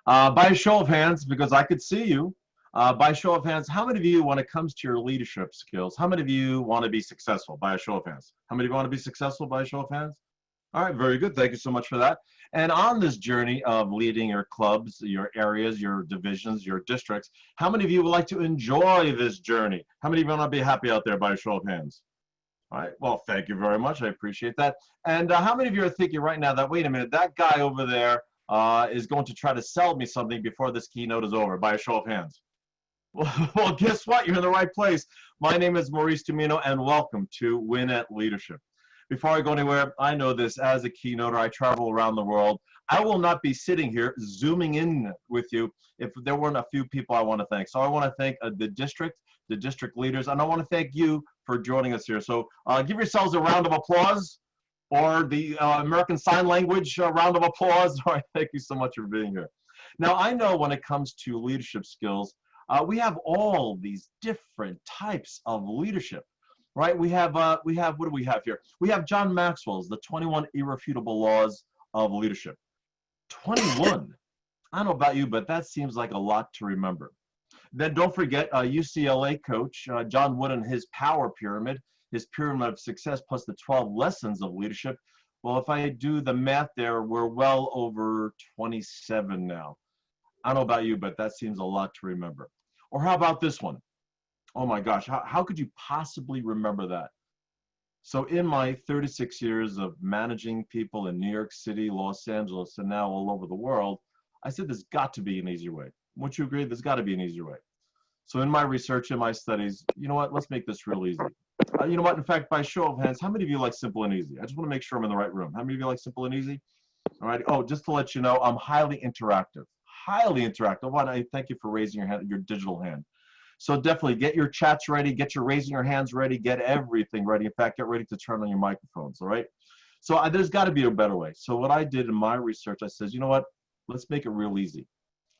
By a show of hands, because I could see you, by a show of hands, how many of you, when it comes to your leadership skills, how many of you want to be successful? By a show of hands. How many of you want to be successful? By a show of hands? All right, very good. Thank you so much for that. And on this journey of leading your clubs, your areas, your divisions, your districts, how many of you would like to enjoy this journey? How many of you want to be happy out there? By a show of hands? All right, well, thank you very much. I appreciate that. And how many of you are thinking right now that, wait a minute, that guy over there is going to try to sell me something before this keynote is over? By a show of hands? Well, guess what? You're in the right place. My name is Maurice Domino, and welcome to Win at Leadership. Before I go anywhere, I know this as a keynoter, I travel around the world. I will not be sitting here zooming in with you if there weren't a few people I want to thank. So I want to thank the district leaders, and I want to thank you for joining us here. So give yourselves a round of applause, or the American Sign Language round of applause. All right, thank you so much for being here. Now, I know when it comes to leadership skills, we have all these different types of leadership, right? We have, what do we have here? We have John Maxwell's The 21 Irrefutable Laws of Leadership. 21. I don't know about you, but that seems like a lot to remember. Then don't forget UCLA coach John Wooden, his power pyramid, his pyramid of success plus the 12 lessons of leadership. Well, if I do the math there, we're well over 27 now. I don't know about you, but that seems a lot to remember. Or how about this one? Oh my gosh, how could you possibly remember that? So in my 36 years of managing people in New York City, Los Angeles, and now all over the world, I said there's got to be an easier way. Wouldn't you agree? There's got to be an easier way. So in my research, in my studies, you know what? Let's make this real easy. You know what? In fact, by show of hands, how many of you like simple and easy? I just want to make sure I'm in the right room. How many of you like simple and easy? All right. Oh, just to let you know, I'm highly interactive. Highly interactive. I thank you for raising your hand, your digital hand. So definitely get your chats ready, get your raising your hands ready, get everything ready. In fact, get ready to turn on your microphones, all right? So there's got to be a better way. So what I did in my research, I said, you know what? Let's make it real easy.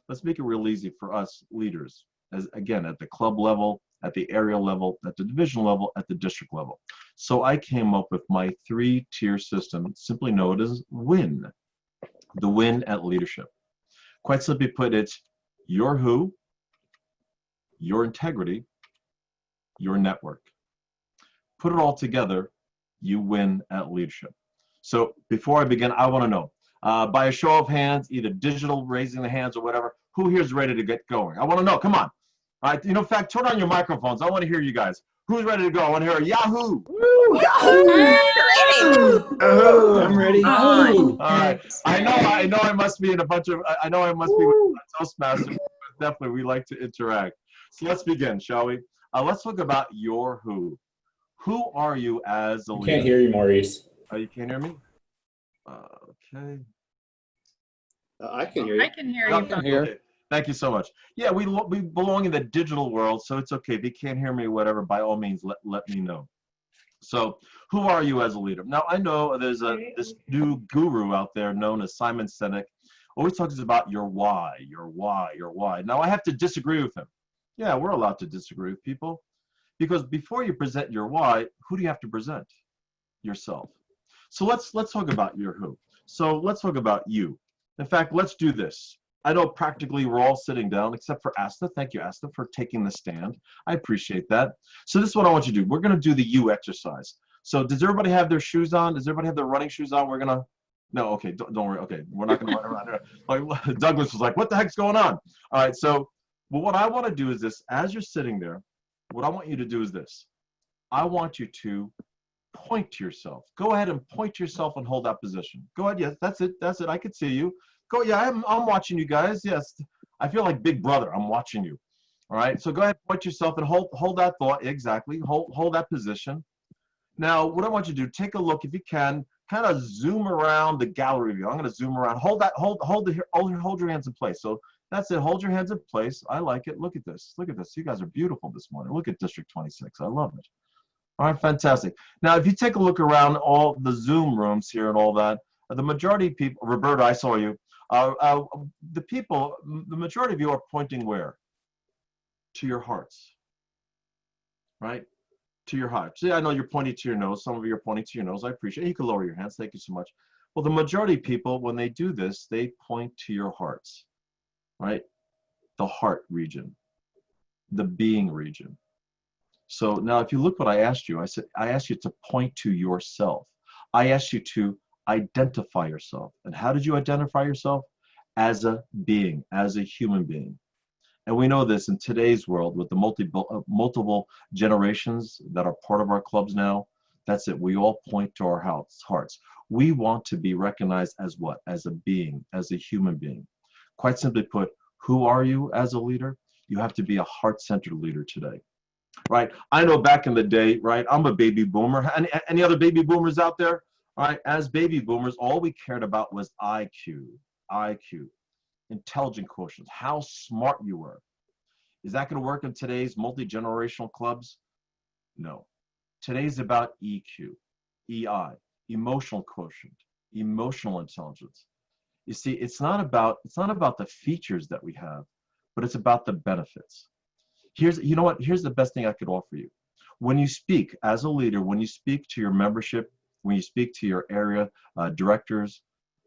Let's make it real easy for us leaders, as again, at the club level, at the area level, at the division level, at the district level. So I came up with my 3-tier system, simply known as WIN, the Win at Leadership. Quite simply put, it's your who, your integrity, your network. Put it all together, you win at leadership. So before I begin, I want to know, by a show of hands, either digital, raising the hands or whatever, who here is ready to get going? I want to know, come on. All right, you know, in fact, turn on your microphones. I want to hear you guys. Who's ready to go? I want to hear a Yahoo! Woo! Yahoo! Oh, I'm ready. All right. I know I must be in a bunch of, I know I must be with Toastmasters, but definitely we like to interact. So let's begin, shall we? Let's talk about your who. Who are you as a leader? Can't hear you, Maurice. Oh, you can't hear me? Okay. I can hear you. I can hear you. Okay. Thank you so much. Yeah, we belong in the digital world, so it's okay. If you can't hear me, whatever, by all means, let me know. So who are you as a leader? Now, I know there's this new guru out there known as Simon Sinek. Always talks about your why, your why, your why. Now, I have to disagree with him. Yeah, we're allowed to disagree with people, because before you present your why, who do you have to present? Yourself. So let's talk about your who. So let's talk about you. In fact, let's do this. I know practically we're all sitting down, except for Asta. Thank you, Asta, for taking the stand. I appreciate that. So this is what I want you to do. We're going to do the you exercise. So does everybody have their shoes on? Does everybody have their running shoes on? We're going to, no, okay, don't worry. Okay, we're not going to run around here. Like Douglas was like, what the heck's going on? All right, so well, what I want to do is this. As you're sitting there, what I want you to do is this. I want you to point to yourself. Go ahead and point to yourself and hold that position. Go ahead. Yes, that's it. That's it. I can see you. Go. Yeah, I'm watching you guys. Yes, I feel like Big Brother. I'm watching you. All right. So go ahead, point yourself and hold that thought. Exactly. Hold that position. Now, what I want you to do, take a look if you can. Kind of zoom around the gallery view. I'm going to zoom around. Hold your hands in place. So that's it. Hold your hands in place. I like it. Look at this. Look at this. You guys are beautiful this morning. Look at District 26. I love it. All right, fantastic. Now, if you take a look around all the Zoom rooms here and all that, the majority of people, Roberta, I saw you. The majority of you are pointing where? To your hearts, right? To your hearts. See, I know you're pointing to your nose. Some of you are pointing to your nose. I appreciate it. You can lower your hands. Thank you so much. Well, the majority of people, when they do this, they point to your hearts. right? The heart region, the being region. So now if you look what I asked you, I asked you to point to yourself. I asked you to identify yourself. And how did you identify yourself? As a being, as a human being. And we know this in today's world with the multiple generations that are part of our clubs now. That's it. We all point to our hearts. We want to be recognized as what? As a being, as a human being. Quite simply put, who are you as a leader? You have to be a heart-centered leader today, right? I know back in the day, right? I'm a baby boomer. Any other baby boomers out there? All right. As baby boomers, all we cared about was IQ, intelligent quotient, how smart you were. Is that going to work in today's multi-generational clubs? No. Today's about EQ, EI, emotional quotient, emotional intelligence. You see, it's not about the features that we have, but it's about the benefits. You know what? Here's the best thing I could offer you. When you speak as a leader, when you speak to your membership, when you speak to your area directors,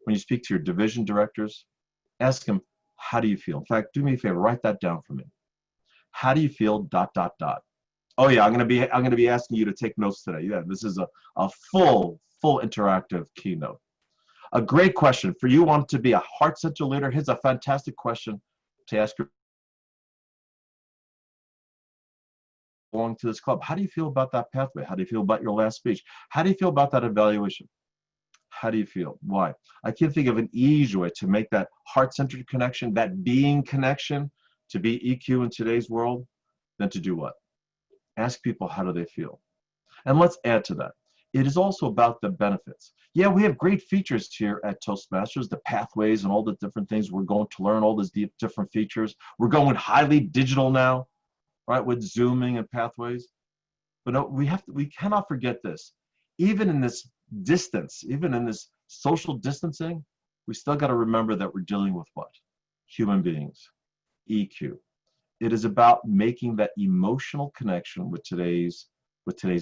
when you speak to your division directors, ask them, how do you feel? In fact, do me a favor, write that down for me. How do you feel, ... Oh yeah, I'm gonna be asking you to take notes today. Yeah, this is a full interactive keynote. A great question for you want to be a heart-centered leader. Here's a fantastic question to ask your belong to this club. How do you feel about that pathway? How do you feel about your last speech? How do you feel about that evaluation? How do you feel? Why? I can't think of an easy way to make that heart-centered connection, that being connection, to be EQ in today's world, than to do what? Ask people how do they feel. And let's add to that. It is also about the benefits. Yeah, we have great features here at Toastmasters, the pathways and all the different things we're going to learn, all these different features. We're going highly digital now, right, with Zooming and pathways. But no, we cannot forget this. Even in this distance, even in this social distancing, we still got to remember that we're dealing with what? Human beings, EQ. It is about making that emotional connection with today's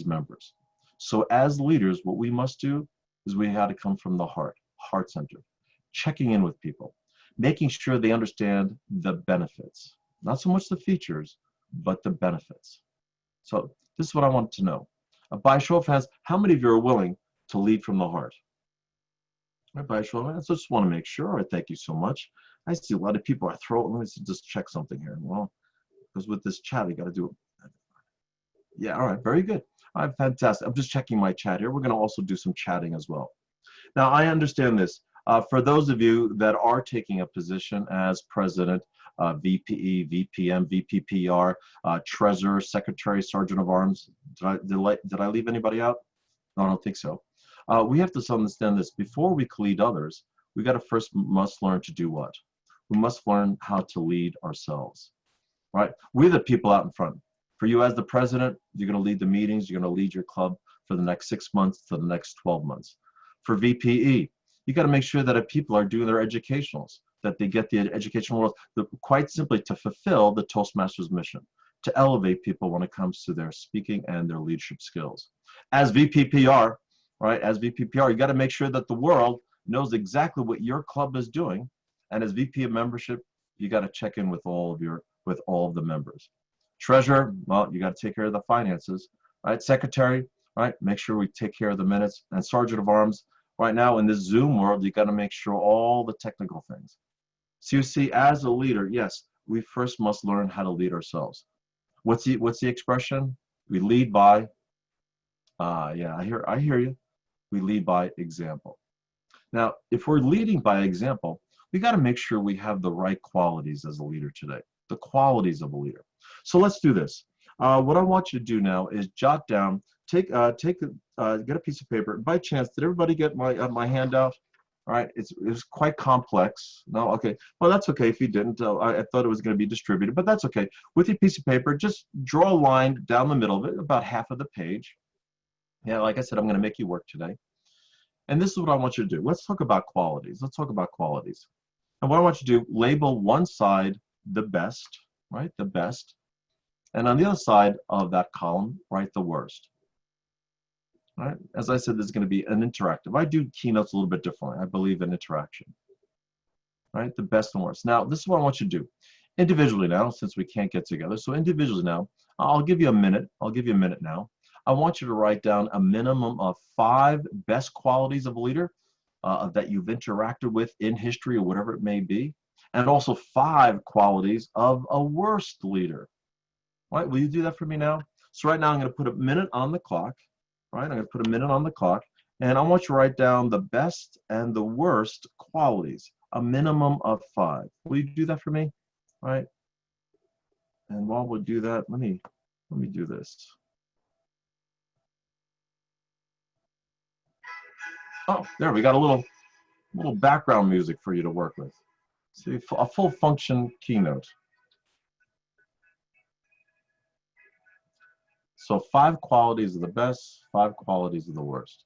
members. So as leaders, what we must do is we have to come from the heart-centered, checking in with people, making sure they understand the benefits, not so much the features, but the benefits. So this is what I want to know. By show of hands, how many of you are willing to lead from the heart? Right, by show of hands, I just want to make sure. Right, thank you so much. I see a lot of people are throwing. Let me just check something here. Well, because with this chat, you got to do it. Yeah, all right, very good. All right, fantastic. I'm just checking my chat here. We're going to also do some chatting as well. Now, I understand this. For those of you that are taking a position as president, VPE, VPM, VPPR, treasurer, secretary, sergeant of arms, did I leave anybody out? No, I don't think so. We have to understand this. Before we can lead others, we got to must learn to do what? We must learn how to lead ourselves. Right? We're the people out in front. For you as the president, you're going to lead the meetings, you're going to lead your club for the next 6 months to the next 12 months. For VPE, you got to make sure that if people are doing their educationals, that they get the educational world, quite simply to fulfill the Toastmasters mission, to elevate people when it comes to their speaking and their leadership skills. As VPPR, right, as VPPR, you got to make sure that the world knows exactly what your club is doing. And as VP of membership, you got to check in with all of the members. Treasurer, well, you got to take care of the finances, right? Secretary, right? Make sure we take care of the minutes. And Sergeant of Arms, right now in this Zoom world, you got to make sure all the technical things. So you see, as a leader, yes, we first must learn how to lead ourselves. What's the expression? We lead by, yeah, I hear you. We lead by example. Now, if we're leading by example, we got to make sure we have the right qualities as a leader today, the qualities of a leader. So let's do this. What I want you to do now is jot down, get a piece of paper. By chance, did everybody get my handout? All right, it was quite complex. No, okay. Well, that's okay if you didn't. I thought it was going to be distributed, but that's okay. With your piece of paper, just draw a line down the middle of it, about half of the page. Yeah, like I said, I'm going to make you work today. And this is what I want you to do. Let's talk about qualities. Let's talk about qualities. And what I want you to do, label one side the best, right? The best. And on the other side of that column, write the worst. All right? As I said, this is going to be an interactive. I do keynotes a little bit differently. I believe in interaction. right? The best and worst. Now, this is what I want you to do. Individually now, since we can't get together. So individually now, I'll give you a minute. I'll give you a minute now. I want you to write down a minimum of 5 best qualities of a leader that you've interacted with in history or whatever it may be, and also 5 qualities of a worst leader. All right, will you do that for me now? So right now I'm going to put a minute on the clock. All right, I'm going to put a minute on the clock, and I want you to write down the best and the worst qualities, a minimum of 5. Will you do that for me? All right. And while we do that, let me do this. Oh, there we got a little background music for you to work with. See, a full function keynote. So 5 qualities of the best, 5 qualities of the worst.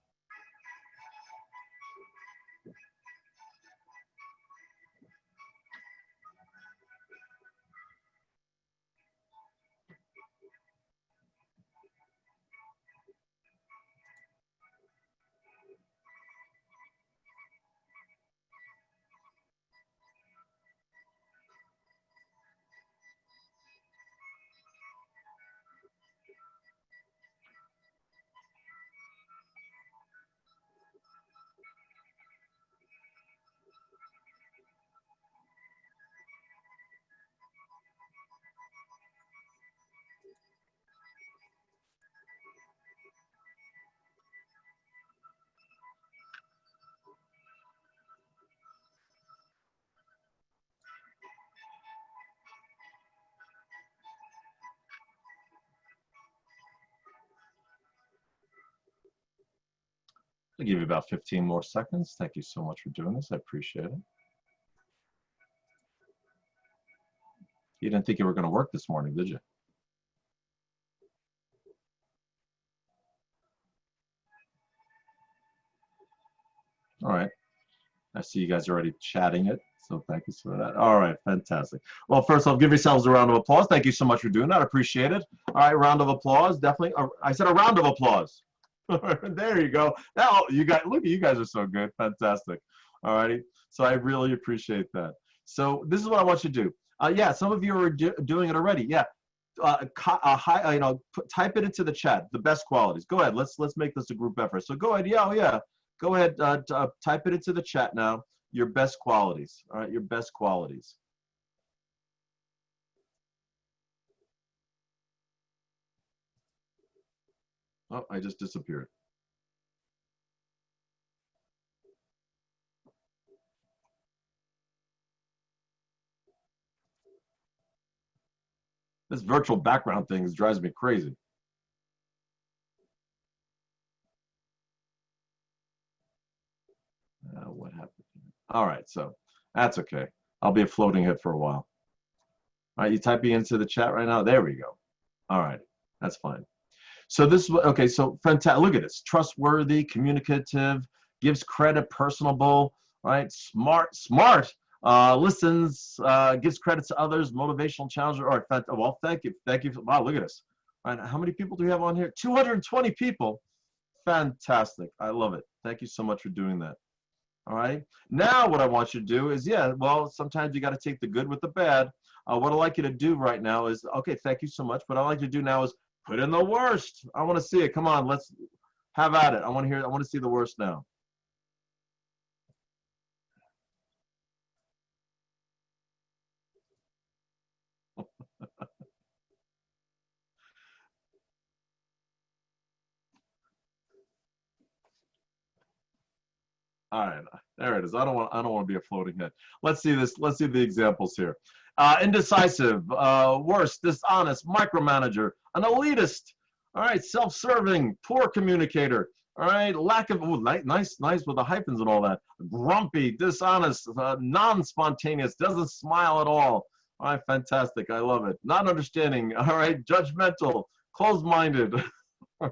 I'll give you about 15 more seconds. Thank you so much for doing this. I appreciate it. You didn't think you were going to work this morning, did you? All right. I see you guys are already chatting it, so thank you for that. All right, fantastic. Well, first off, give yourselves a round of applause. Thank you so much for doing that. I appreciate it. All right, round of applause, definitely. I said a round of applause. There you go. Now, you guys, look, you guys are so good. Fantastic. All righty. So I really appreciate that. So this is what I want you to do. Yeah, some of you are doing it already. Yeah. Type it into the chat, the best qualities. Go ahead. Let's make this a group effort. So go ahead. Yeah, yeah. Go ahead, type it into the chat now, your best qualities, all right, your best qualities. Oh, I just disappeared. This virtual background thing drives me crazy. What happened? All right, so that's okay. I'll be a floating hit for a while. All right, you typing into the chat right now? There we go. All right, that's fine. So this is what, okay, so fantastic. Look at this. Trustworthy, communicative, gives credit, personable, right? Smart, listens, gives credit to others, motivational challenger. All right, well, thank you. Thank you. Wow, look at this. All right, how many people do we have on here? 220 people. Fantastic. I love it. Thank you so much for doing that. All right. Now what I want you to do is, yeah, well, sometimes you got to take the good with the bad. What I'd like you to do right now is, okay, thank you so much. What I'd like you to do now is put in the worst. I want to see it. Come on, let's have at it. I want to hear it. I want to see the worst now. All right, there it is. I don't want to be a floating head. Let's see this. Let's see the examples here. Indecisive, worse, dishonest, micromanager, an elitist. All right, self-serving, poor communicator. All right, lack of, ooh, nice with the hyphens and all that. Grumpy, dishonest, non-spontaneous, doesn't smile at all. All right, fantastic. I love it. Not understanding. All right, judgmental, closed-minded.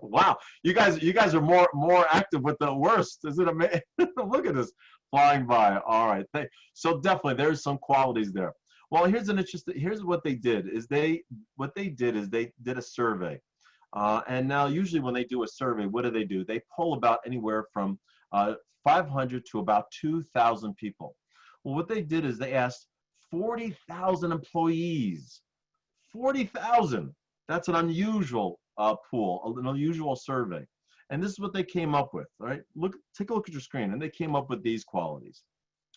Wow, you guys are more active with the worst. Is it amazing? Look at this flying by. All right, so definitely there's some qualities there. Well, here's what they did is they did a survey, and now usually when they do a survey, what do? They poll about anywhere from 500 to about 2,000 people. Well, what they did is they asked 40,000 employees. 40,000. That's an unusual pool, an unusual survey. And this is what they came up with, all right? Take a look at your screen, and they came up with these qualities,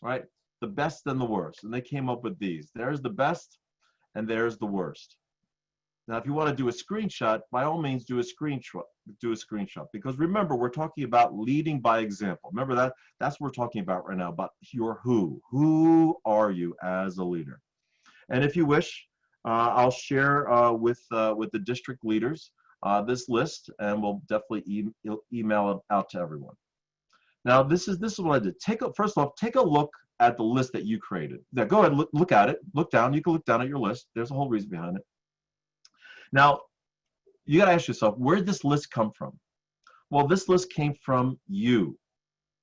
right? The best and the worst, and they came up with these. There's the best, and there's the worst. Now, if you want to do a screenshot, by all means, do a screenshot. Because remember, we're talking about leading by example. Remember that? That's what we're talking about right now, about your who. Who are you as a leader? And if you wish, I'll share with the district leaders this list, and we'll definitely email it out to everyone. Now, this is what I did. First off, take a look at the list that you created. Now, go ahead, look at it. Look down. You can look down at your list. There's a whole reason behind it. Now, you got to ask yourself, where did this list come from? Well, this list came from you,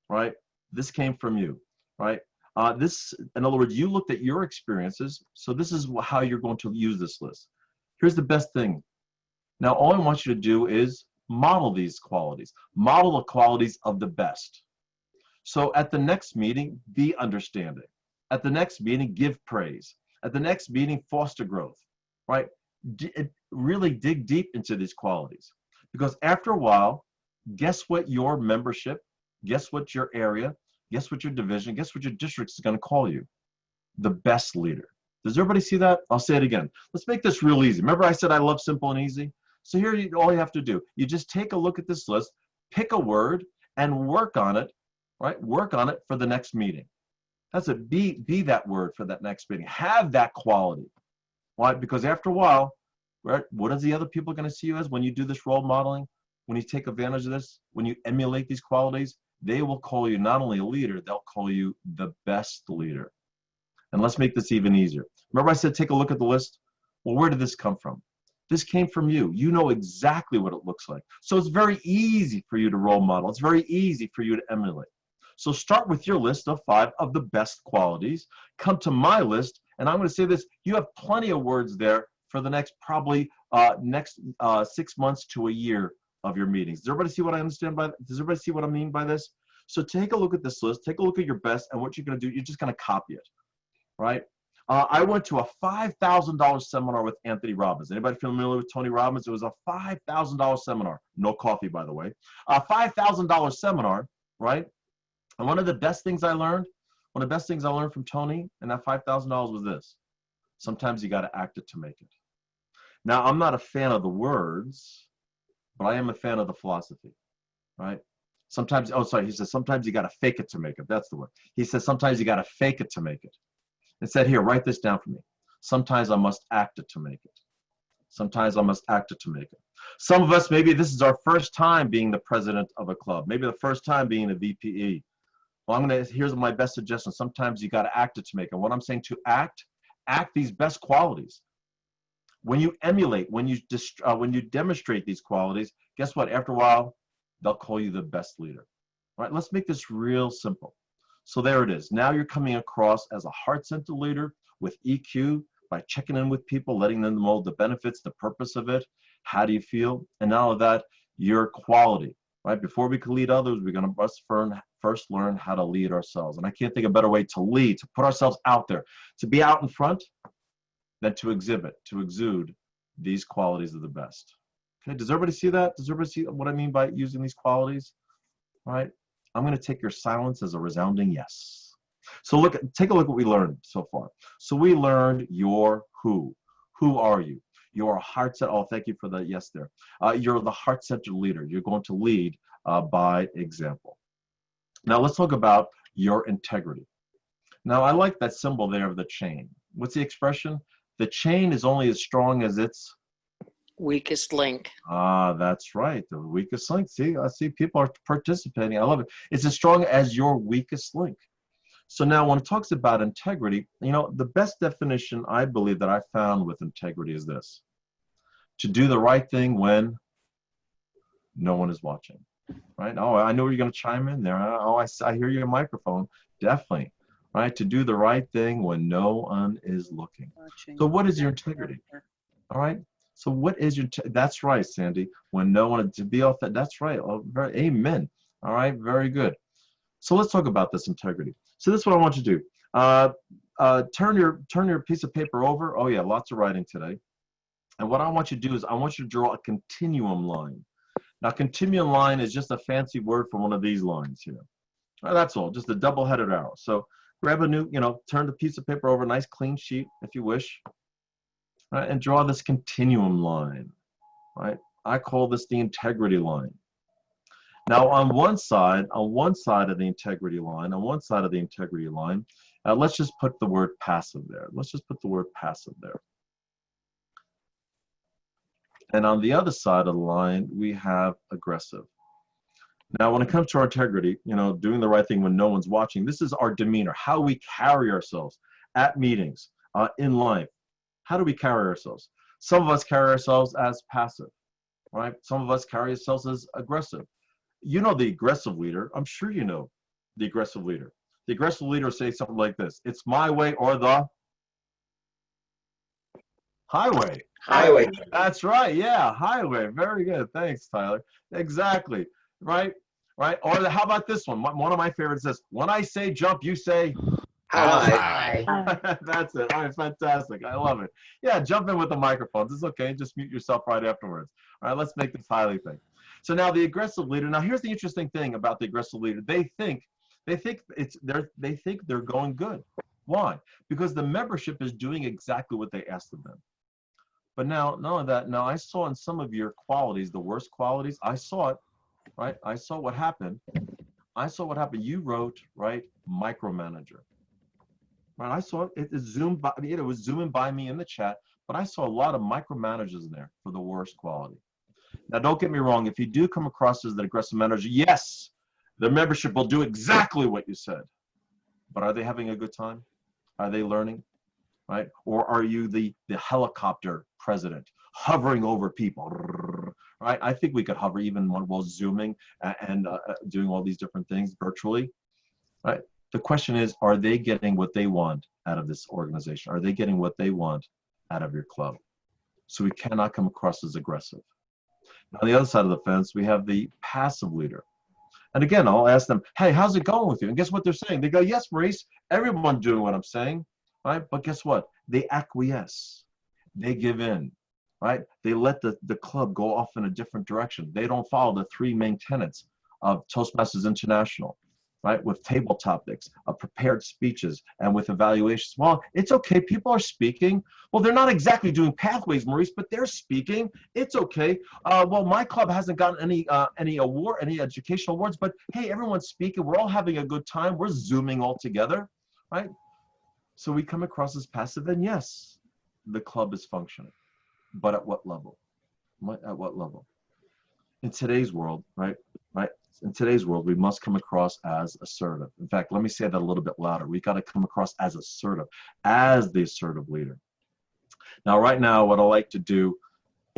right? This came from you, right? In other words, you looked at your experiences, so this is how you're going to use this list. Here's the best thing. Now, all I want you to do is model these qualities. Model the qualities of the best. So at the next meeting, be understanding. At the next meeting, give praise. At the next meeting, foster growth, right? Really dig deep into these qualities. Because after a while, guess what your membership, guess what your area, guess what your division, guess what your district is going to call you? The best leader. Does everybody see that? I'll say it again. Let's make this real easy. Remember I said I love simple and easy? So here, all you have to do, you just take a look at this list, pick a word, and work on it, right? Work on it for the next meeting. That's it. Be that word for that next meeting. Have that quality. Why? Because after a while, right, what are the other people going to see you as when you do this role modeling? When you take advantage of this, when you emulate these qualities, they will call you not only a leader, they'll call you the best leader. And let's make this even easier. Remember I said take a look at the list? Well, where did this come from? This came from you. You know exactly what it looks like. So it's very easy for you to role model. It's very easy for you to emulate. So start with your list of 5 of the best qualities. Come to my list, and I'm going to say this, you have plenty of words there for the next probably 6 months to a year of your meetings. Does everybody see what I understand by that? Does everybody see what I mean by this? So take a look at this list, take a look at your best, and what you're going to do, you're just going to copy it, right? I went to a $5,000 seminar with Anthony Robbins. Anybody familiar with Tony Robbins? It was a $5,000 seminar. No coffee, by the way. A $5,000 seminar, right? And one of the best things I learned from Tony and that $5,000 was this. Sometimes you got to act it to make it. Now, I'm not a fan of the words, but I am a fan of the philosophy, right? Sometimes, he says, sometimes you got to fake it to make it. That's the word. He says, sometimes you got to fake it to make it. It said here, write this down for me. Sometimes I must act it to make it. Sometimes I must act it to make it. Some of us, maybe this is our first time being the president of a club. Maybe the first time being a VPE. Well, here's my best suggestion. Sometimes you got to act it to make it. What I'm saying to act these best qualities. When you emulate, when you demonstrate these qualities, guess what? After a while, they'll call you the best leader. All right, let's make this real simple. So there it is. Now you're coming across as a heart-centered leader with EQ by checking in with people, letting them know the benefits, the purpose of it. How do you feel? And not only that, your quality, right? Before we can lead others, we're going to first learn how to lead ourselves. And I can't think of a better way to lead, to put ourselves out there, to be out in front than to exhibit, to exude these qualities of the best. Okay, does everybody see that? Does everybody see what I mean by using these qualities? All right. I'm going to take your silence as a resounding yes. So take a look at what we learned so far. So we learned your who. Who are you? You're a heart-centered, oh, thank you for the yes there. You're the heart-centered leader. You're going to lead by example. Now let's talk about your integrity. Now I like that symbol there of the chain. What's the expression? The chain is only as strong as its weakest link. That's right. The weakest link. See, I see people are participating. I love it. It's as strong as your weakest link. So now when it talks about integrity, the best definition I believe that I found with integrity is this: to do the right thing when no one is watching, right? Oh, I know you're going to chime in there. Oh, I hear your microphone. Definitely, right? To do the right thing when no one is looking. So what is your integrity? All right. So what is your, that's right, Sandy. When no one, to be off that, that's right. Oh, amen. All right, very good. So let's talk about this integrity. So this is what I want you to do. Turn your piece of paper over. Oh yeah, lots of writing today. And what I want you to do is I want you to draw a continuum line. Now, continuum line is just a fancy word for one of these lines here. That's all, just a double-headed arrow. So grab a new, turn the piece of paper over, nice clean sheet if you wish, right, and draw this continuum line, right? I call this the integrity line. Now, on one side of the integrity line, let's just put the word passive there. Let's just put the word passive there. And on the other side of the line, we have aggressive. Now, when it comes to our integrity, doing the right thing when no one's watching, this is our demeanor, how we carry ourselves at meetings, in life. How do we carry ourselves? Some of us carry ourselves as passive, right? Some of us carry ourselves as aggressive. You know the aggressive leader. I'm sure you know the aggressive leader. The aggressive leader will say something like this: "It's my way or the highway." Highway. That's right. Yeah, highway. Very good. Thanks, Tyler. Exactly. Right. Right. Or how about this one? One of my favorites is, "When I say jump, you say." High. That's it. All right, fantastic. I love it. Yeah, jump in with the microphones. It's okay. Just mute yourself right afterwards. All right, let's make this highly thing. So now the aggressive leader. Now here's the interesting thing about the aggressive leader. They think they're going good. Why? Because the membership is doing exactly what they asked of them. But now, none of that. Now I saw in some of your qualities, the worst qualities. I saw it. Right. I saw what happened. You wrote, right, micromanager. Right. I saw it. It zoomed by. It was zooming by me in the chat, but I saw a lot of micromanagers in there for the worst quality. Now, don't get me wrong. If you do come across as an aggressive manager, yes, the membership will do exactly what you said. But are they having a good time? Are they learning? Right? Or are you the helicopter president hovering over people? Right? I think we could hover even while zooming and doing all these different things virtually. Right? The question is, are they getting what they want out of this organization? Are they getting what they want out of your club? So we cannot come across as aggressive. Now, on the other side of the fence, we have the passive leader. And again, I'll ask them, "Hey, how's it going with you?" And guess what they're saying? They go, "Yes, Maurice, everyone's doing what I'm saying." Right? But guess what? They acquiesce. They give in. Right? They let the club go off in a different direction. They don't follow the three main tenets of Toastmasters International, right? With table topics, prepared speeches, and with evaluations. Well, it's okay. People are speaking. Well, they're not exactly doing pathways, Maurice, but they're speaking. It's okay. Well, my club hasn't gotten any educational awards, but hey, everyone's speaking. We're all having a good time. We're Zooming all together, right? So we come across as passive, and yes, the club is functioning. But at what level? At what level? In today's world, right? In today's world, we must come across as assertive. In fact, let me say that a little bit louder. We got to come across as assertive, as the assertive leader. Now, right now, what I like to do,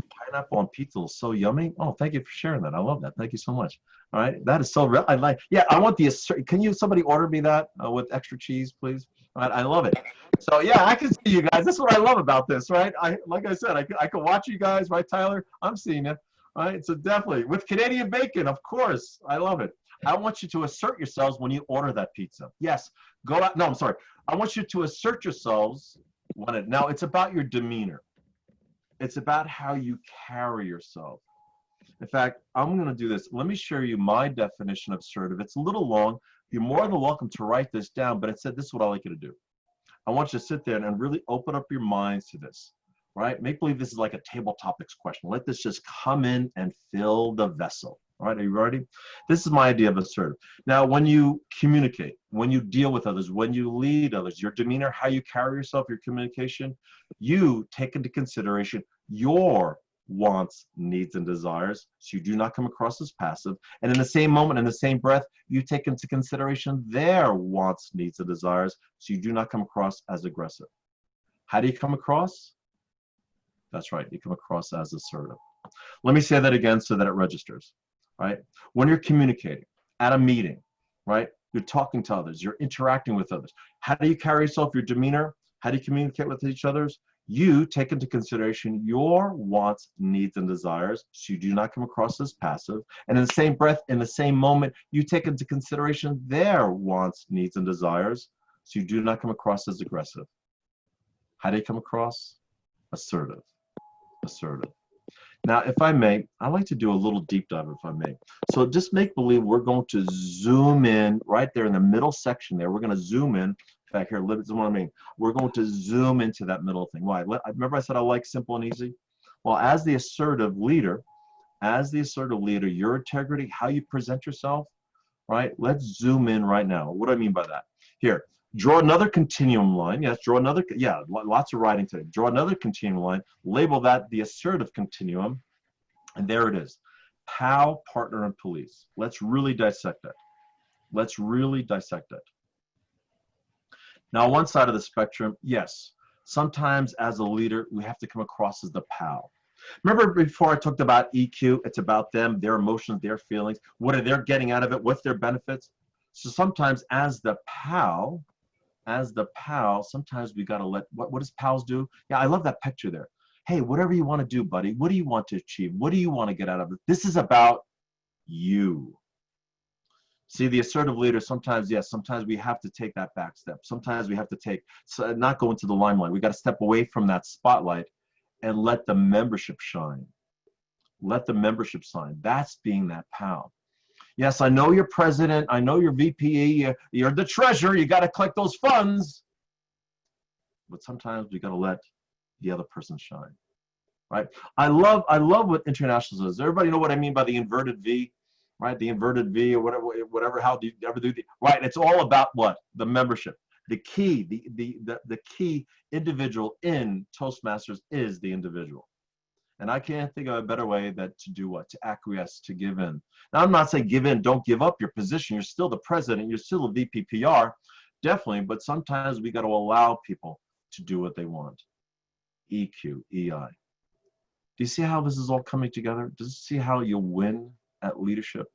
pineapple on pizza is so yummy. Oh, thank you for sharing that. I love that. Thank you so much. All right, that is so real. I like. Yeah, I want the assert. Can somebody order me that with extra cheese, please? All right, I love it. So yeah, I can see you guys. This is what I love about this, right? Like I said, I can watch you guys, right, Tyler? I'm seeing it. All right, so definitely with Canadian bacon, of course. I love it. I want you to assert yourselves when you order that pizza. Yes, go out. No, I'm sorry. I want you to assert yourselves when it. Now it's about your demeanor. It's about how you carry yourself. In fact, I'm going to do this. Let me share you my definition of assertive. It's a little long. You're more than welcome to write this down, but it said this is what I like you to do. I want you to sit there and really open up your minds to this, right? Make believe this is like a table topics question. Let this just come in and fill the vessel. All right, are you ready? This is my idea of assertive. Now, when you communicate, when you deal with others, when you lead others, your demeanor, how you carry yourself, your communication, you take into consideration your wants, needs, and desires, so you do not come across as passive. And in the same moment, in the same breath, you take into consideration their wants, needs, and desires, so you do not come across as aggressive. How do you come across? That's right, you come across as assertive. Let me say that again so that it registers, right? When you're communicating at a meeting, right? You're talking to others, you're interacting with others. How do you carry yourself, your demeanor? How do you communicate with each other? You take into consideration your wants, needs, and desires, so you do not come across as passive. And in the same breath, in the same moment, you take into consideration their wants, needs, and desires, so you do not come across as aggressive. How do you come across? Assertive. Assertive. Now, if I may, I like to do a little deep dive, if I may. So just make believe we're going to zoom in right there in the middle section there. We're going to zoom in. In fact, here, this is what I mean. We're going to zoom into that middle thing. Why? Remember I said I like simple and easy? Well, as the assertive leader, your integrity, how you present yourself, right? Let's zoom in right now. What do I mean by that? Here, draw another continuum line. Yes, draw another, yeah, lots of writing today. Draw another continuum line, label that the assertive continuum, and there it is. Pal, partner, and police. Let's really dissect that. Let's really dissect that. Now, on one side of the spectrum, yes, sometimes as a leader, we have to come across as the pal. Remember before I talked about EQ, it's about them, their emotions, their feelings, what are they getting out of it, what's their benefits? So sometimes as the pal, sometimes we got to let, what does pals do? Yeah, I love that picture there. Hey, whatever you want to do, buddy, what do you want to achieve? What do you want to get out of it? This is about you. See, the assertive leader, sometimes, yes, sometimes we have to take that back step. Sometimes we have to not go into the limelight. We got to step away from that spotlight and let the membership shine. Let the membership shine. That's being that pal. Yes, I know you're president. I know you're VP. You're the treasurer. You got to collect those funds. But sometimes we got to let the other person shine, right? I love what international says. Everybody know what I mean by the inverted V, right? The inverted V or whatever. How do you ever do right? It's all about what? The membership. The key, the key individual in Toastmasters is the individual. And I can't think of a better way to do what? To acquiesce, to give in. Now, I'm not saying give in, don't give up your position. You're still the president. You're still a VPPR, definitely. But sometimes we got to allow people to do what they want. EQ, EI. Do you see how this is all coming together? Do you see how you win at leadership?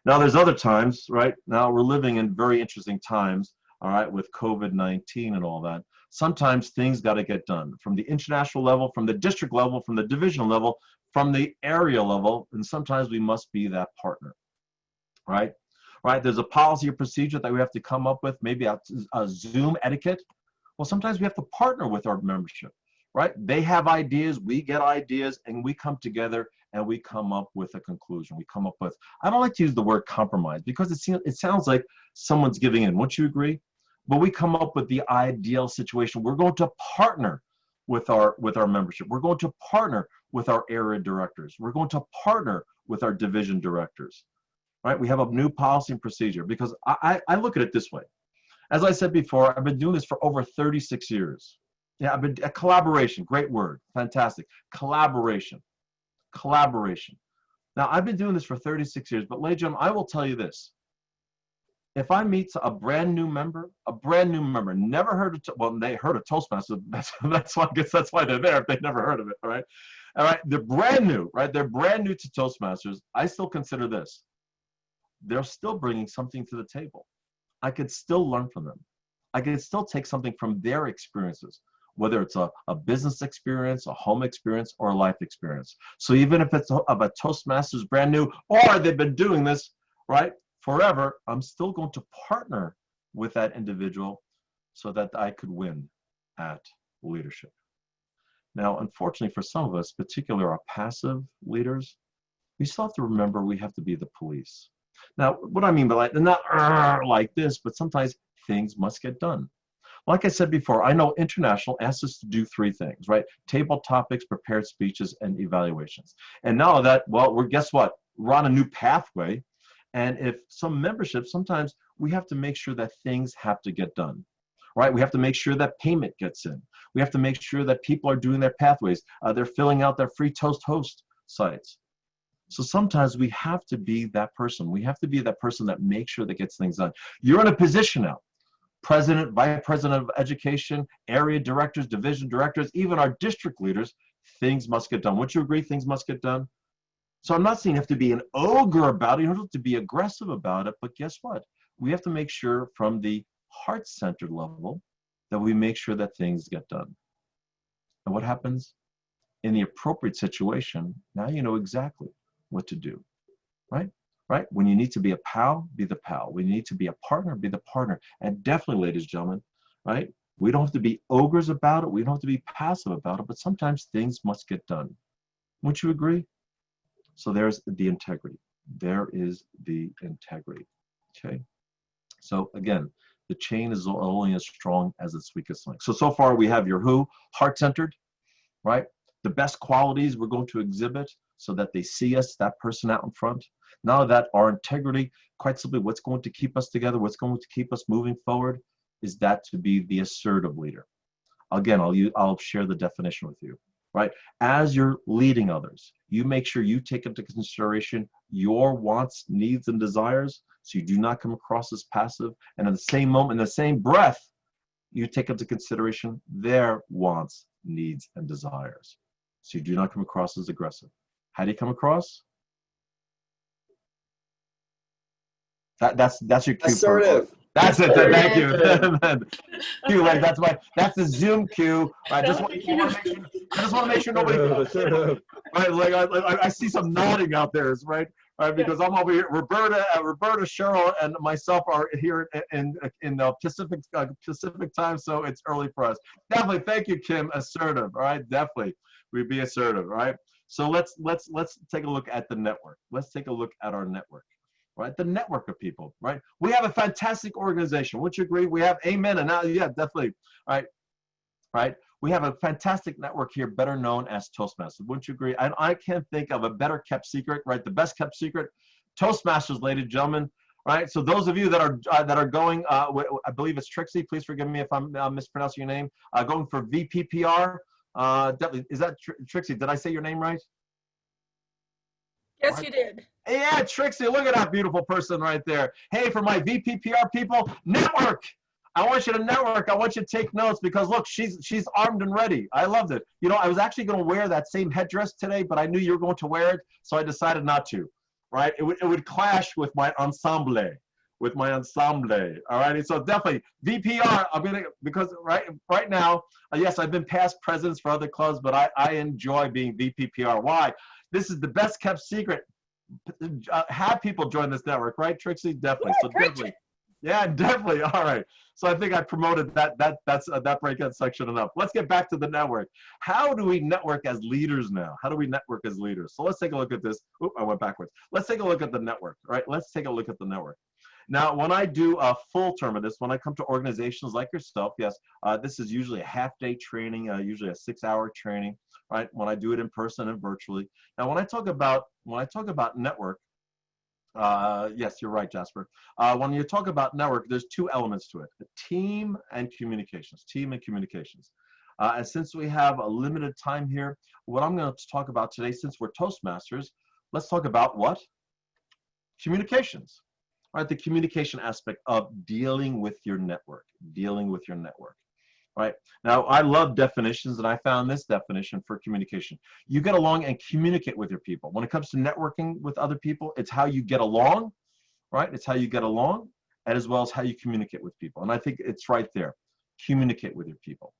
Now, there's other times, right? Now, we're living in very interesting times, all right, with COVID-19 and all that. Sometimes things got to get done from the international level, from the district level, from the divisional level, from the area level, and sometimes we must be that partner, right? Right? There's a policy or procedure that we have to come up with, maybe a Zoom etiquette. Well, sometimes we have to partner with our membership, right? They have ideas, we get ideas, and we come together and we come up with a conclusion. We come up with, I don't like to use the word compromise because it sounds like someone's giving in. Wouldn't you agree? But we come up with the ideal situation. We're going to partner with our membership. We're going to partner with our area directors. We're going to partner with our division directors, right? We have a new policy and procedure because I look at it this way. As I said before, I've been doing this for over 36 years. Yeah, I've been collaboration, great word, fantastic. Collaboration. Now, I've been doing this for 36 years, but ladies and gentlemen, I will tell you this. If I meet a brand new member, never heard of, well, they heard of Toastmasters. That's why I guess that's why they're there. If they've never heard of it, all right. They're brand new, right? They're brand new to Toastmasters. I still consider this. They're still bringing something to the table. I could still learn from them. I could still take something from their experiences, whether it's a business experience, a home experience, or a life experience. So even if it's of a Toastmasters brand new, or they've been doing this, right, forever, I'm still going to partner with that individual so that I could win at leadership. Now, unfortunately for some of us, particularly our passive leaders, we still have to remember we have to be the police. Now, what I mean by like, not like this, but sometimes things must get done. Like I said before, I know International asks us to do 3 things, right? Table topics, prepared speeches, and evaluations. And now that, well, guess what? We're on a new pathway. And if some membership, sometimes we have to make sure that things have to get done, right? We have to make sure that payment gets in. We have to make sure that people are doing their pathways. They're filling out their free Toast host sites. So sometimes we have to be that person. We have to be that person that makes sure that gets things done. You're in a position now. President, vice president of education, area directors, division directors, even our district leaders, things must get done. Would you agree things must get done? So I'm not saying you have to be an ogre about it. You don't have to be aggressive about it. But guess what? We have to make sure from the heart-centered level that we make sure that things get done. And what happens? In the appropriate situation, now you know exactly what to do, right? right? When you need to be a pal, be the pal. When you need to be a partner, be the partner. And definitely, ladies and gentlemen, right? We don't have to be ogres about it. We don't have to be passive about it, but sometimes things must get done. Wouldn't you agree? So there's the integrity. There is the integrity, okay? So again, the chain is only as strong as its weakest link. So far we have your who, heart-centered, right? The best qualities we're going to exhibit so that they see us, that person out in front. Now that our integrity, quite simply, what's going to keep us together, what's going to keep us moving forward, is that to be the assertive leader. Again, I'll share the definition with you, right? As you're leading others, you make sure you take into consideration your wants, needs, and desires, so you do not come across as passive. And in the same moment, in the same breath, you take into consideration their wants, needs, and desires, so you do not come across as aggressive. How do you come across? That's your cue. Assertive. That's it. Thank you. Cue, like Assertive. that's the Zoom cue. I just want to make sure nobody. Right, like I see some nodding out there, right? Right, because I'm over here. Roberta, Cheryl, and myself are here in Pacific time, so it's early for us. Definitely, thank you, Kim. Assertive, all right? Definitely, we'd be assertive, all right? So let's take a look at the network. Let's take a look at our network. Right, the network of people, right? We have a fantastic organization. Would you agree? We have, amen, and now, yeah, definitely, right? We have a fantastic network here, better known as Toastmasters. Wouldn't you agree? I can't think of a better kept secret, right? The best kept secret, Toastmasters, ladies and gentlemen, right? So those of you that are going, I believe it's Trixie. Please forgive me if I'm mispronouncing your name. Going for VPPR. Definitely, is that Trixie? Did I say your name right? Yes, you did. Yeah, Trixie, look at that beautiful person right there. Hey, for my VPPR people, network. I want you to network. I want you to take notes because look, she's armed and ready. I loved it. You know, I was actually going to wear that same headdress today, but I knew you were going to wear it, so I decided not to. Right? It would clash with my ensemble. All right. So definitely VPR. I'm gonna because right now, yes, I've been past presidents for other clubs, but I enjoy being VPPR. Why? This is the best kept secret. Have people join this network, right, Trixie? Definitely. Yeah, So preach definitely. it. Yeah, definitely. All right. So I think I promoted that breakout section enough. Let's get back to the network. How do we network as leaders now? How do we network as leaders? So let's take a look at this. Oop, I went backwards. Let's take a look at the network, right? Let's take a look at the network. Now, when I do a full term of this, when I come to organizations like yourself, yes, this is usually a half-day training, usually a 6-hour training, right? When I do it in person and virtually. Now, when I talk about network, yes, you're right, Jasper. When you talk about network, there's two elements to it: team and communications. Team and communications. And since we have a limited time here, what I'm going to talk about today, since we're Toastmasters, let's talk about what? Communications. Right, the communication aspect of dealing with your network, right? Now, I love definitions, and I found this definition for communication. You get along and communicate with your people. When it comes to networking with other people, it's how you get along, right? It's how you get along, and as well as how you communicate with people. And I think it's right there. Communicate with your people.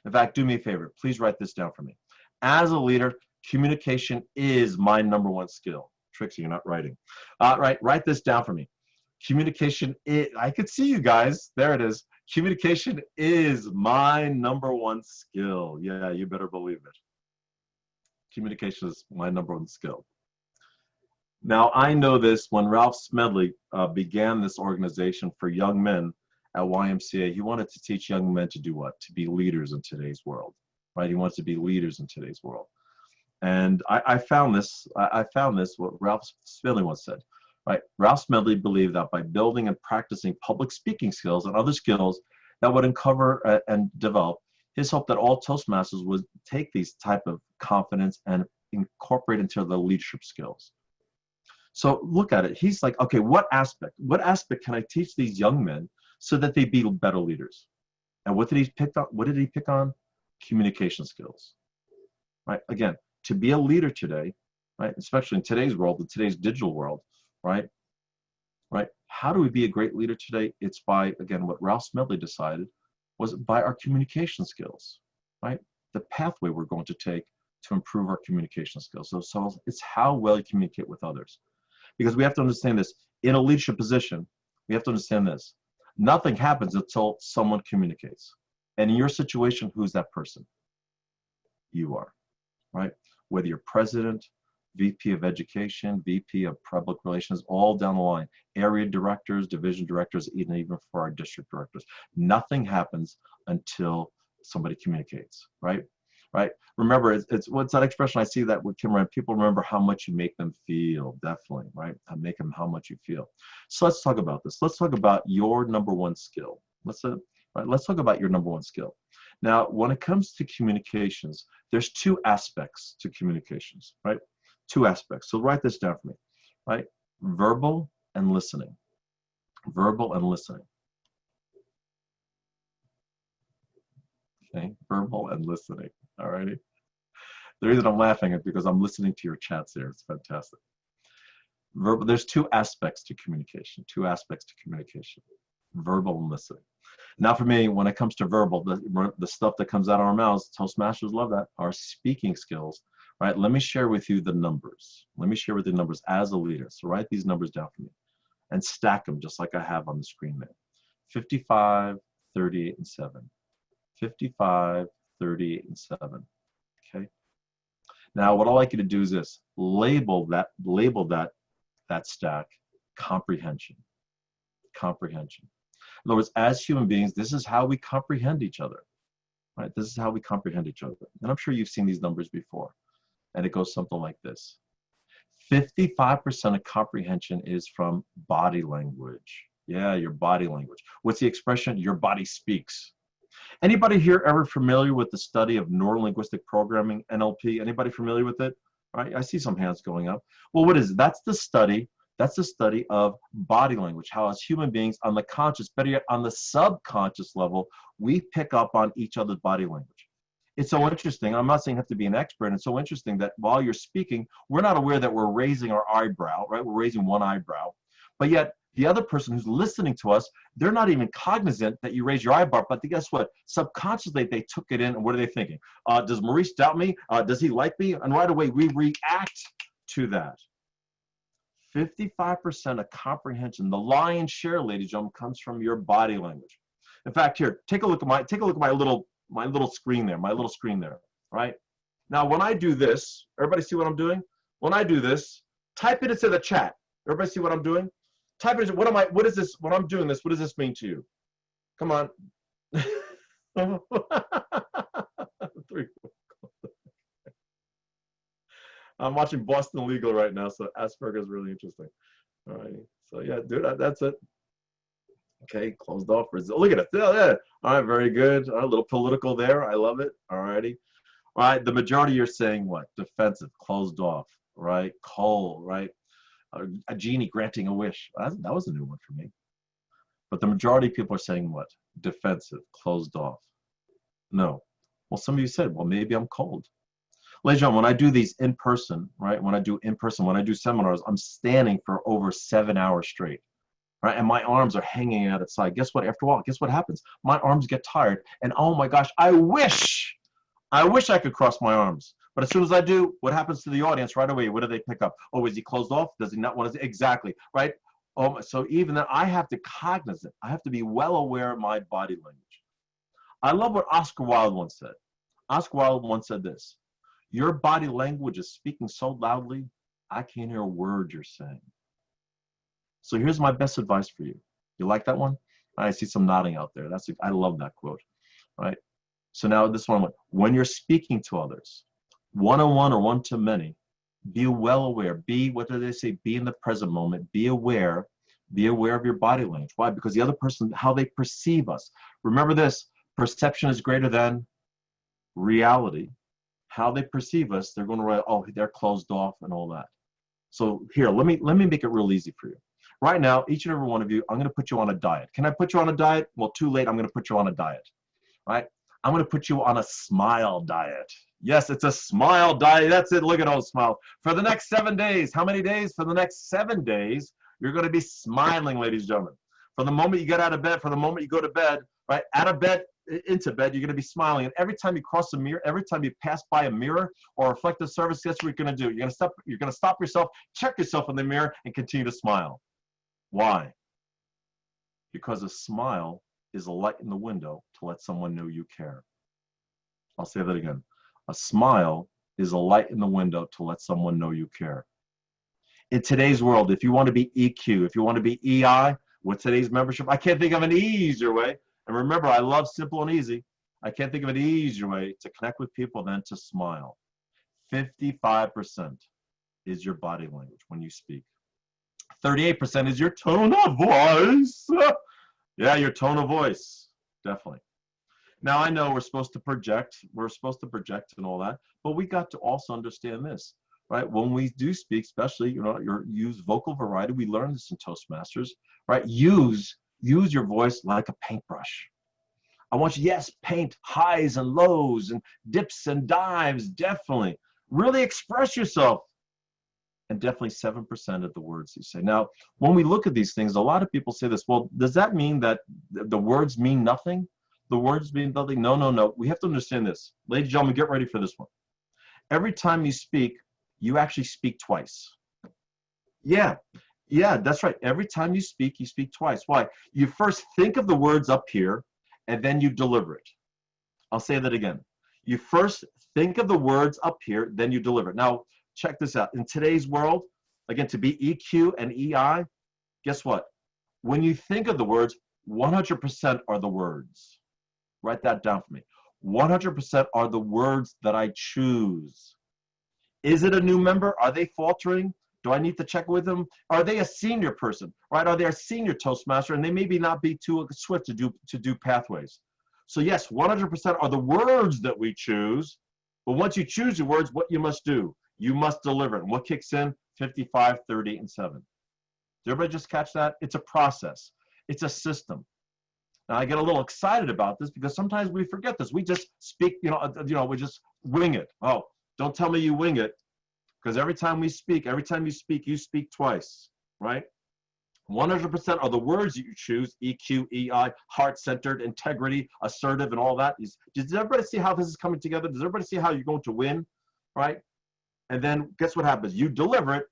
In fact, do me a favor. Please write this down for me. As a leader, communication is my #1 skill. Trixie, you're not writing. Write this down for me. Communication I could see you guys. There it is. Communication is my #1 skill. Yeah, you better believe it. Communication is my #1 skill. Now, I know this when Ralph Smedley began this organization for young men at YMCA. He wanted to teach young men to do what? To be leaders in today's world, right? He wants to be leaders in today's world. And I found this, what Ralph Smedley once said. Right. Ralph Smedley believed that by building and practicing public speaking skills and other skills that would uncover and develop, his hope that all Toastmasters would take these type of confidence and incorporate into their leadership skills. So look at it. He's like, okay, what aspect can I teach these young men so that they be better leaders? And what did he pick on? What did he pick on? Communication skills. Right. Again, to be a leader today, right, especially in today's world, in today's digital world, right? How do we be a great leader today? It's by, again, what Ralph Smedley decided was by our communication skills, right? The pathway we're going to take to improve our communication skills. So it's how well you communicate with others. Because we have to understand this. In a leadership position, we have to understand this. Nothing happens until someone communicates. And in your situation, who's that person? You are, right? Whether you're president, VP of education, VP of public relations, all down the line, area directors, division directors, even for our district directors. Nothing happens until somebody communicates, right? Right. Remember, it's what's that expression? I see that with Kim. People remember how much you make them feel. Definitely, right? I make them how much you feel. So let's talk about this. Let's talk about your number one skill. Let's talk about your number one skill. Now, when it comes to communications, there's two aspects to communications, right? Two aspects. So write this down for me, right? Verbal and listening. Verbal and listening. Okay, verbal and listening. All righty. The reason I'm laughing is because I'm listening to your chats here. It's fantastic. Verbal. There's two aspects to communication. Two aspects to communication. Verbal and listening. Now, for me, when it comes to verbal, the stuff that comes out of our mouths, Toastmasters love that. Our speaking skills. Right. Let me share with you the numbers. Let me share with you the numbers as a leader. So write these numbers down for me, and stack them just like I have on the screen there. 55, 38, and 7. 55, 38, and 7. Okay. Now, what I'd like you to do is this: label that stack comprehension. Comprehension. In other words, as human beings, this is how we comprehend each other. Right? This is how we comprehend each other. And I'm sure you've seen these numbers before. And it goes something like this. 55% of comprehension is from body language. Yeah, your body language. What's the expression? Your body speaks. Anybody here ever familiar with the study of neurolinguistic programming, NLP? Anybody familiar with it? All right, I see some hands going up. Well, what is it? That's the study of body language, how as human beings on the conscious, better yet on the subconscious level, we pick up on each other's body language. It's so interesting. I'm not saying you have to be an expert. It's so interesting that while you're speaking, we're not aware that we're raising our eyebrow, right? We're raising one eyebrow. But yet the other person who's listening to us, they're not even cognizant that you raise your eyebrow. But guess what? Subconsciously, they took it in. And what are they thinking? Does Maurice doubt me? Does he like me? And right away, we react to that. 55% of comprehension, the lion's share, ladies and gentlemen, comes from your body language. In fact, here, take a look at my little screen there, right? Now, when I do this, everybody see what I'm doing? When I do this, type it into the chat. Everybody see what I'm doing? Type it into, what is this, when I'm doing this, what does this mean to you? Come on. 3, 4. I'm watching Boston Legal right now, so Asperger's really interesting. All right, so yeah, dude, that's it. Okay, closed off. Look at it. Yeah. All right, very good. A little political there. I love it. All righty. All right, the majority you're saying what? Defensive, closed off, right? Cold, right? A genie granting a wish. That was a new one for me. But the majority of people are saying what? Defensive, closed off. No. Well, some of you said, well, maybe I'm cold. Ladies and gentlemen, when I do these in person, right? When I do seminars, I'm standing for over 7 hours straight. Right? And my arms are hanging out at side. Guess what? After a while, guess what happens? My arms get tired. And oh my gosh, I wish I could cross my arms. But as soon as I do, what happens to the audience right away? What do they pick up? Oh, is he closed off? Does he not want to? Exactly, right? Oh, so even then, I have to cognizant. I have to be well aware of my body language. I love what Oscar Wilde once said. Oscar Wilde once said this: your body language is speaking so loudly, I can't hear a word you're saying. So here's my best advice for you. You like that one? I see some nodding out there. I love that quote, right? So now this one, when you're speaking to others, one-on-one or one-to-many, be well aware. What do they say? Be in the present moment. Be aware of your body language. Why? Because the other person, how they perceive us. Remember this, perception is greater than reality. How they perceive us, they're going to write, oh, they're closed off and all that. So here, let me make it real easy for you. Right now, each and every one of you, I'm going to put you on a diet. Can I put you on a diet? Well, too late. I'm going to put you on a diet, right? I'm going to put you on a smile diet. Yes, it's a smile diet. That's it. Look at those smile. For the next 7 days. How many days? For the next 7 days, you're going to be smiling, ladies and gentlemen. From the moment you get out of bed, from the moment you go to bed, right? Out of bed, into bed, you're going to be smiling. And every time you cross a mirror, every time you pass by a mirror or reflective surface, guess what you're going to do? You're going to stop yourself, check yourself in the mirror, and continue to smile. Why? Because a smile is a light in the window to let someone know you care. I'll say that again. A smile is a light in the window to let someone know you care. In today's world, if you want to be EQ, if you want to be EI, with today's membership, I can't think of an easier way. And remember, I love simple and easy. I can't think of an easier way to connect with people than to smile. 55% is your body language when you speak. 38% is your tone of voice. Yeah, your tone of voice, definitely. Now, I know we're supposed to project and all that, but we got to also understand this, right? When we do speak, especially, use vocal variety, we learn this in Toastmasters, right? Use your voice like a paintbrush. I want you, yes, paint highs and lows and dips and dives, definitely. Really express yourself. And definitely 7% of the words you say. Now, when we look at these things, a lot of people say this, well, does that mean that the words mean nothing? The words mean nothing? No, no, no. We have to understand this. Ladies and gentlemen, get ready for this one. Every time you speak, you actually speak twice. Yeah, that's right. Every time you speak twice. Why? You first think of the words up here, and then you deliver it. I'll say that again. You first think of the words up here, then you deliver it. Now, check this out. In today's world, again, to be EQ and EI, guess what? When you think of the words, 100% are the words. Write that down for me. 100% are the words that I choose. Is it a new member? Are they faltering? Do I need to check with them? Are they a senior person, right? Are they a senior Toastmaster and they maybe not be too swift to do pathways? So yes, 100% are the words that we choose. But once you choose your words, what you must do? You must deliver it. And what kicks in? 55, 30, and 7. Did everybody just catch that? It's a process. It's a system. Now, I get a little excited about this because sometimes we forget this. We just speak, we just wing it. Oh, don't tell me you wing it, because every time you speak, you speak twice, right? 100% are the words that you choose, EQ, EI, heart-centered, integrity, assertive, and all that. Does everybody see how this is coming together? Does everybody see how you're going to win, right? And then guess what happens? You deliver it,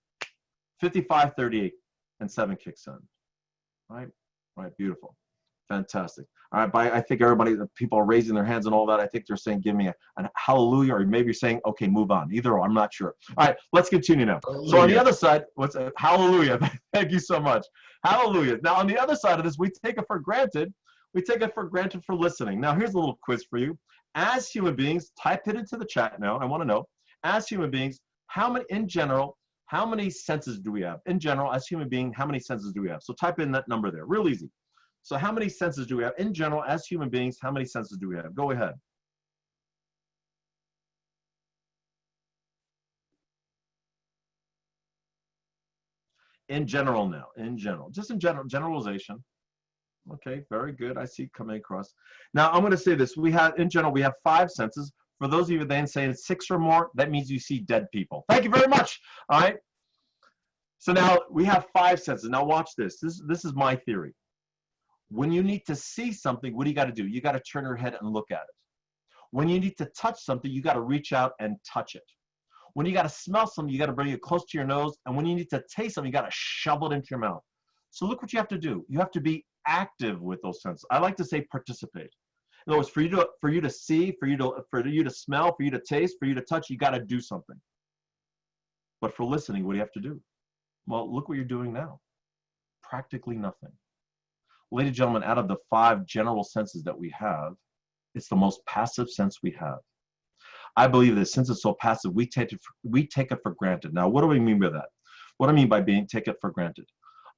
55, 38, and 7 kicks in, right? Right, beautiful. Fantastic. All right, I think the people are raising their hands and all that. I think they're saying, give me a hallelujah, or maybe you're saying, okay, move on. Either or, I'm not sure. All right, let's continue now. Hallelujah. So on the other side, hallelujah. Thank you so much. Hallelujah. Now on the other side of this, we take it for granted. We take it for granted for listening. Now here's a little quiz for you. As human beings, type it into the chat now. I want to know, as human beings, how many senses do we have? In general, as human beings, how many senses do we have? So type in that number there, real easy. So how many senses do we have? In general, as human beings, how many senses do we have? Go ahead. In general now, in general. Just in general, generalization. Okay, very good. I see coming across. Now, I'm going to say this. In general, we have 5 senses. For those of you that saying 6 or more, that means you see dead people. Thank you very much. All right. So now we have 5 senses. Now watch this. This is my theory. When you need to see something, what do you got to do? You got to turn your head and look at it. When you need to touch something, you got to reach out and touch it. When you got to smell something, you got to bring it close to your nose. And when you need to taste something, you got to shovel it into your mouth. So look what you have to do. You have to be active with those senses. I like to say participate. In other words, for you to see, for you to smell, for you to taste, for you to touch, you got to do something. But for listening, what do you have to do? Well, look what you're doing now. Practically nothing. Ladies and gentlemen, out of the 5 general senses that we have, it's the most passive sense we have. I believe that since it's so passive, we take it for granted. Now, what do I mean by that? What I mean by take it for granted.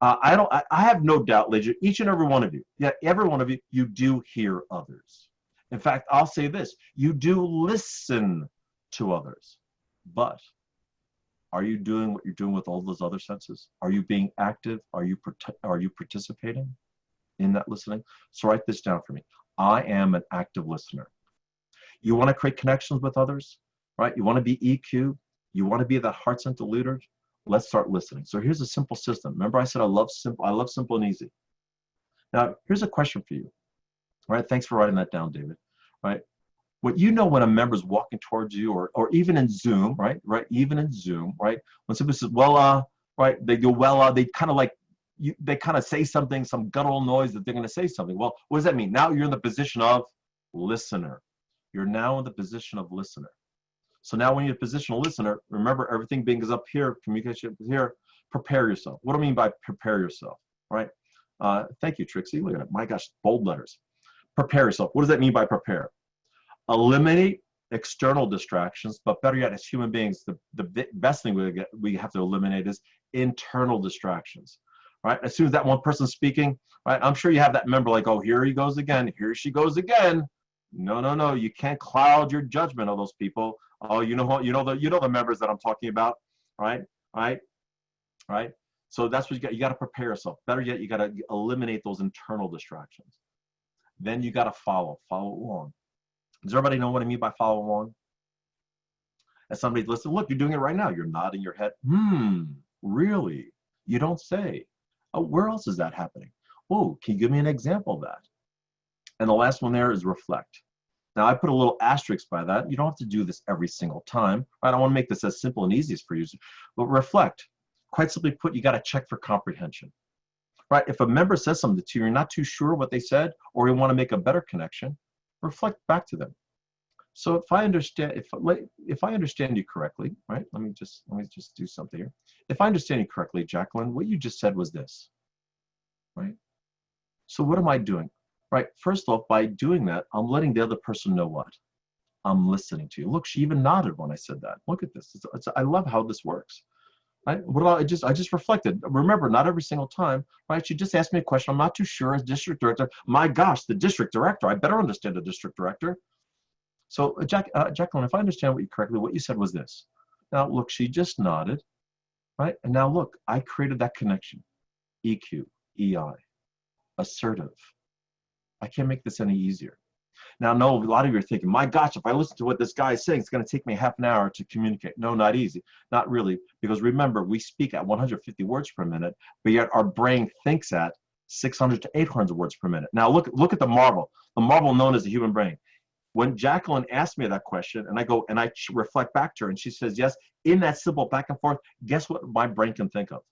I have no doubt, ladies, each and every one of you, yeah, every one of you, you do hear others. In fact, I'll say this, you do listen to others. But are you doing what you're doing with all those other senses? Are you being active? Are you participating in that listening? So write this down for me. I am an active listener. You want to create connections with others, right? You want to be EQ. You want to be that heart-centered leader. Let's start listening. So here's a simple system. Remember I said I love simple and easy. Now, here's a question for you. right? Thanks for writing that down, David, right? What you know when a member's walking towards you, or even in Zoom, right? Even in Zoom, right? When somebody says, well, right, they go, well, they kind of like, they kind of say something, some guttural noise that they're going to say something. Well, what does that mean? Now you're in the position of listener. You're now in the position of listener. So now when you're in the position of listener, remember everything being is up here, communication is here, prepare yourself. What do I mean by prepare yourself, right? Thank you, Trixie. Look at it. My gosh, bold letters. Prepare yourself. What does that mean by prepare? Eliminate external distractions, but better yet, as human beings, the best thing we have to eliminate is internal distractions, right? As soon as that one person's speaking, right, I'm sure you have that member like, oh, here he goes again, here she goes again. No, you can't cloud your judgment of those people. Oh, you know the members that I'm talking about, right? So that's what you got to prepare yourself. Better yet, you got to eliminate those internal distractions. Then you got to follow along. Does everybody know what I mean by follow along? As somebody's listening, look, you're doing it right now. You're nodding your head. Really? You don't say. Oh, where else is that happening? Oh, can you give me an example of that? And the last one there is reflect. Now, I put a little asterisk by that. You don't have to do this every single time. Right? I want to make this as simple and easy as for you. But reflect. Quite simply put, you got to check for comprehension. Right? If a member says something to you, you're not too sure what they said, or you want to make a better connection, reflect back to them. So if I understand you correctly, right? Let me just do something here. If I understand you correctly, Jacqueline, what you just said was this, right? So what am I doing? Right. First off, by doing that, I'm letting the other person know what I'm listening to you. Look, she even nodded when I said that. Look at this. I love how this works. Right? I just reflected. Remember, not every single time, right? She just asked me a question. I'm not too sure as district director. My gosh, the district director. I better understand the district director. So, Jacqueline, if I understand what you correctly, what you said was this. Now, look, she just nodded, right? And now, look, I created that connection. EQ, EI, assertive. I can't make this any easier. Now, no, a lot of you are thinking, my gosh, if I listen to what this guy is saying, it's going to take me half an hour to communicate. No, not easy. Not really. Because remember, we speak at 150 words per minute, but yet our brain thinks at 600 to 800 words per minute. Now, look at the marvel known as the human brain. When Jacqueline asked me that question, and I go and I reflect back to her, and she says, yes, in that simple back and forth, guess what my brain can think of?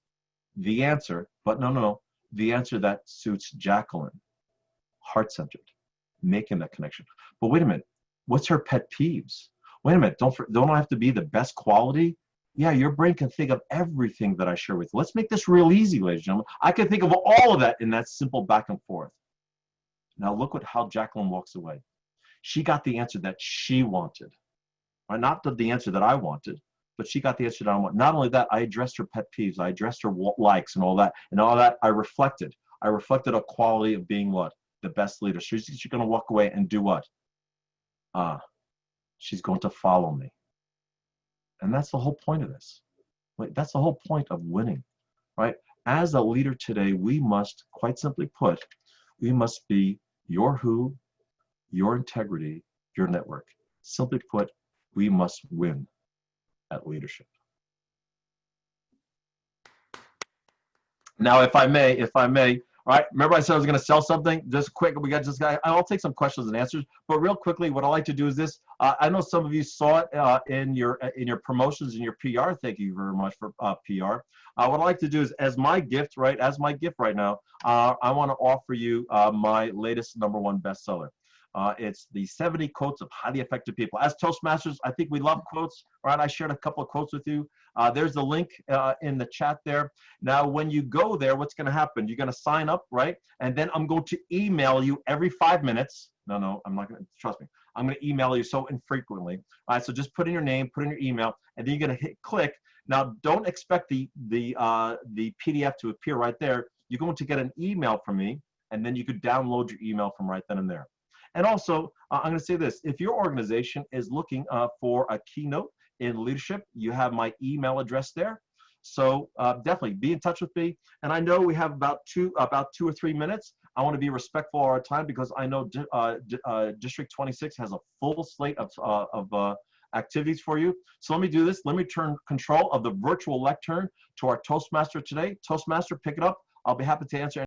The answer, but no, the answer that suits Jacqueline, heart-centered. Making that connection. But wait a minute, what's her pet peeves? Wait a minute, don't I have to be the best quality? Yeah, your brain can think of everything that I share with you. Let's make this real easy, ladies and gentlemen. I can think of all of that in that simple back and forth. Now look at how Jacqueline walks away. She got the answer that she wanted. Right? Not the answer that I wanted, but she got the answer that I wanted. Not only that, I addressed her pet peeves. I addressed her likes and all that. And all that I reflected. I reflected a quality of being what? The best leader. She's going to walk away and do what? She's going to follow me. And that's the whole point of this. Like, that's the whole point of winning, right? As a leader today, we must, quite simply put, we must be your who, your integrity, your network. Simply put, we must win at leadership. Now, if I may, all right, remember I said I was going to sell something? Just quick, I'll take some questions and answers, but real quickly, what I like to do is this. I know some of you saw it in your promotions and your PR. Thank you very much for PR. What I like to do is, as my gift right now, I want to offer you my latest #1 bestseller. It's the 70 quotes of highly effective people. As Toastmasters, I think we love quotes, right? I shared a couple of quotes with you. There's the link in the chat there. Now, when you go there, what's going to happen? You're going to sign up, right? And then I'm going to email you every 5 minutes. No, I'm not going to, trust me. I'm going to email you so infrequently. All right, so just put in your name, put in your email, and then you're going to hit click. Now, don't expect the PDF to appear right there. You're going to get an email from me, and then you could download your email from right then and there. And also, I'm going to say this. If your organization is looking for a keynote in leadership, you have my email address there. So definitely be in touch with me. And I know we have about 2 or 3 minutes. I want to be respectful of our time because I know District 26 has a full slate of activities for you. So let me do this. Let me turn control of the virtual lectern to our Toastmaster today. Toastmaster, pick it up. I'll be happy to answer